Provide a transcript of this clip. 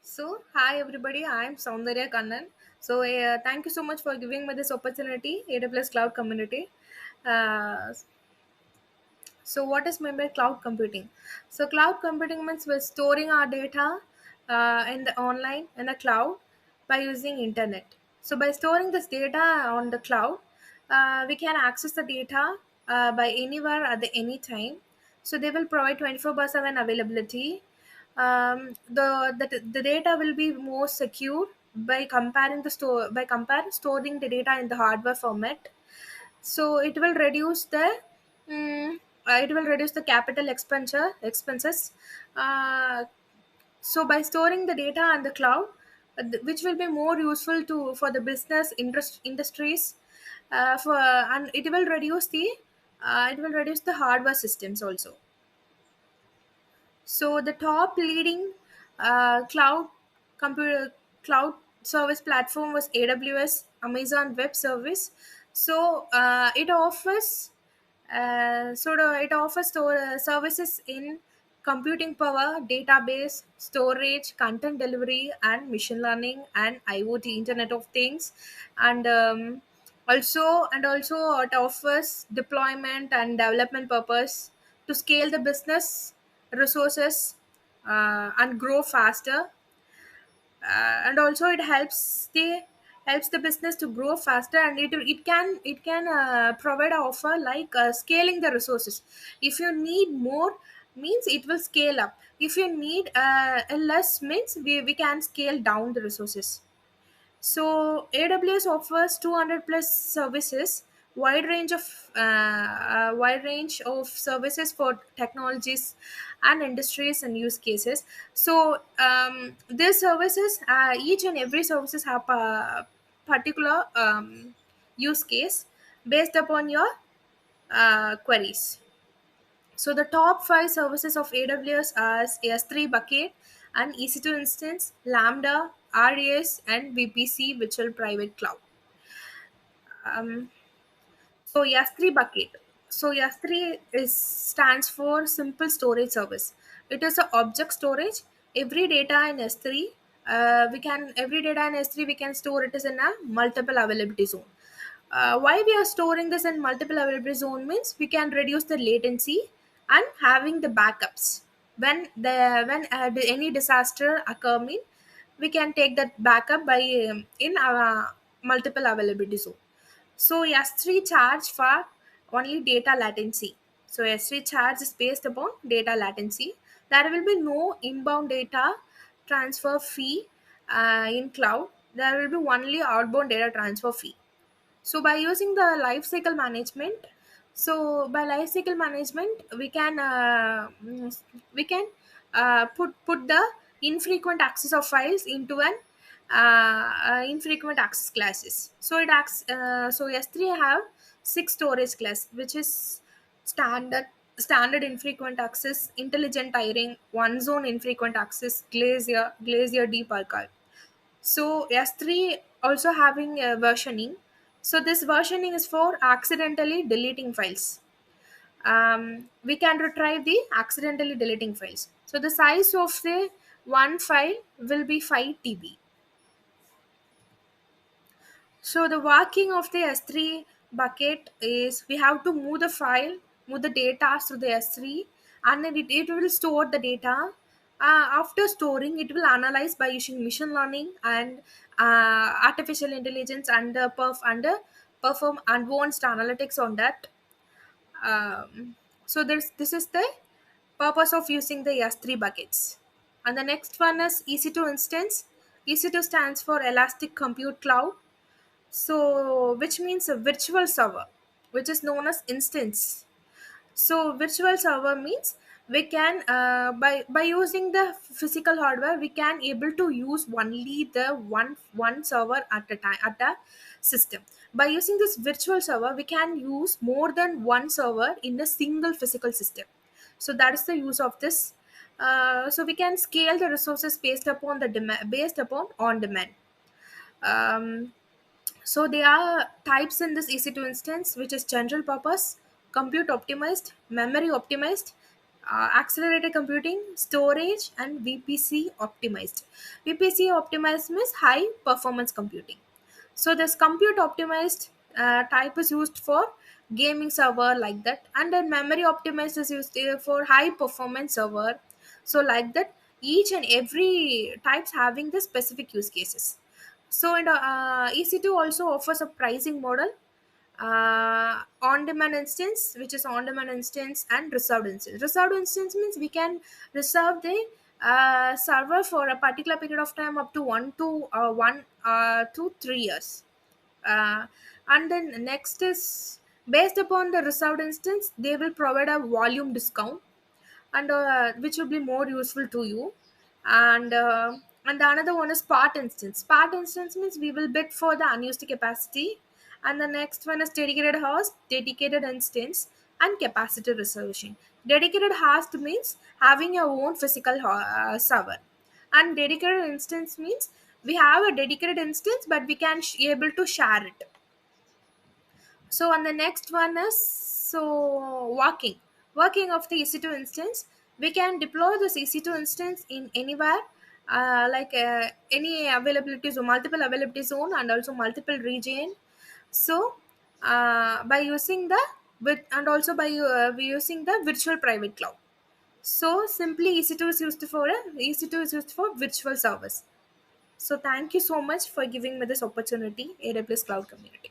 Hi everybody, I'm Soundarya Kannan. Thank you so much for giving me this opportunity, AWS Cloud Community. Uh, what is meant by cloud computing? So, cloud computing means we're storing our data in the online in the cloud by using internet. So, by storing this data on the cloud, we can access the data by anywhere at the any time. So, they will provide 24/7 availability. The data will be more secure by comparing storing the data in the hardware format. So mm, it will reduce the capital expenses. uh, so by storing the data on the cloud, which will be more useful to for the business industries, for and it will reduce the hardware systems also. So the top leading computer cloud service platform was AWS, Amazon Web Service. It offers services in computing power, database, storage, content delivery, and machine learning and IoT, Internet of Things, and also it offers deployment and development purpose to scale the business resources and grow faster. And also it helps the business to grow faster, and it can provide an offer like scaling the resources. If you need more means it will scale up. If you need less means we can scale down the resources. So AWS offers 200 plus services, wide range of services for technologies and industries and use cases. So these services, each and every services have a particular use case based upon your queries. So the top five services of AWS are S3 bucket and EC2 instance, Lambda, RAS, and VPC virtual private cloud. Um, so S3 bucket. So S3 is stands for simple storage service. It is a object storage. Every data in S3 we can store it is in a multiple availability zone. Why we are storing this in multiple availability zone means we can reduce the latency and having the backups when any disaster occur mean we can take that backup by in our multiple availability zone. So S3 charge for only data latency. So S3 charge is based upon data latency. There will be no inbound data transfer fee in cloud. There will be only outbound data transfer fee. So by using the life cycle management, we can put the infrequent access of files into an infrequent access classes. So it acts. So S3 have six storage class, which is standard infrequent access, intelligent tiering, one zone infrequent access, glacier deep archive. So S3 also having a versioning. So this versioning is for accidentally deleting files. We can retrieve the accidentally deleting files. So the size of the one file will be 5 TB. So the working of the S3 bucket is we have to move the data through the S3, and then it will store the data. After storing, it will analyze by using machine learning and artificial intelligence and perform advanced analytics on that. So this is the purpose of using the S3 buckets. And the next one is EC2 instance. EC2 stands for Elastic Compute Cloud, so which means a virtual server, which is known as instance. So virtual server means we can by using the physical hardware we can able to use only the one server at a time at a system. By using this virtual server we can use more than one server in a single physical system. So that is the use of this. So we can scale the resources based upon on demand. um, so there are types in this EC2 instance, which is general purpose, compute optimized, memory optimized, accelerated computing, storage, and VPC optimized. VPC optimized means high performance computing. So this compute optimized type is used for gaming server like that, and then memory optimized is used for high performance server. So like that, each and every types having the specific use cases. So in EC2 also offers a pricing model, on-demand instance, which is on-demand instance, and reserved instance. Reserved instance means we can reserve the server for a particular period of time up to 1 to 3 years. uh, and then next is based upon the reserved instance, they will provide a volume discount, and which will be more useful to you. And the another one is part instance. Part instance means we will bid for the unused capacity. And the next one is dedicated host, dedicated instance, and capacity reservation. Dedicated host means having your own physical server, and dedicated instance means we have a dedicated instance but we can able to share it. So on the next one is working of the EC2 instance. We can deploy this EC2 instance in anywhere, any availability zone, multiple availability zone, and also multiple region. So by using the with and also by using the virtual private cloud. So simply EC2 is used for virtual service. So thank you so much for giving me this opportunity, AWS Cloud Community.